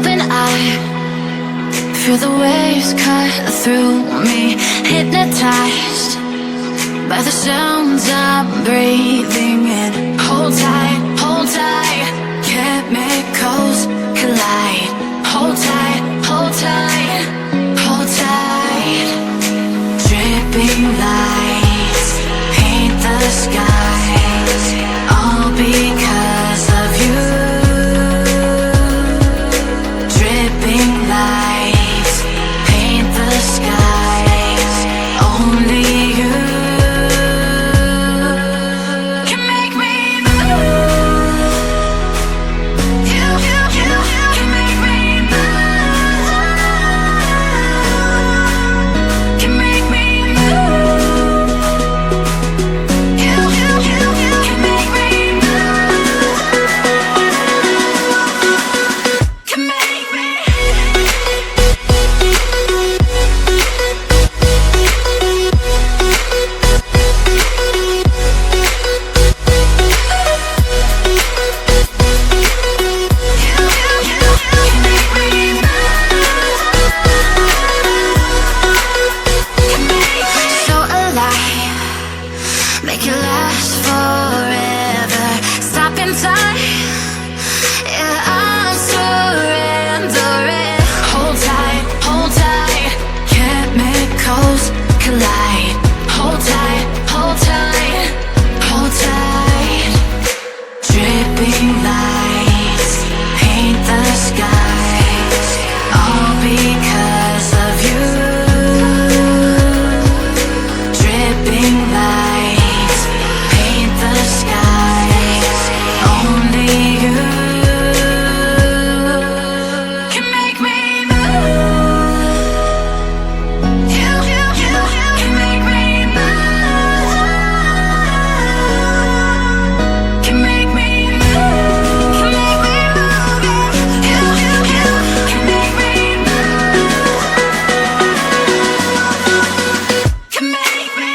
open eye, feel the waves cut through me, hypnotized by the sounds I'm breathing in. Hold tight, chemicals collide. Hold tight, hold tight, hold tight. Dripping lights paint the skies, all because of you. Dripping lights paint the skies, only you can make me move. You can make me move. Can make me move. You can make me move. Can make me. So alive, make it last forever. Stop in time, yeah, I'm surrendering. Hold tight, chemicals collide. Hold tight, hold tight, hold tight. Dripping lights paint the skies, all because of you. Dripping lights paint the skies, only you can make me move. You can make me move. Can make me move. Can make me move. You can make me move. Can make me.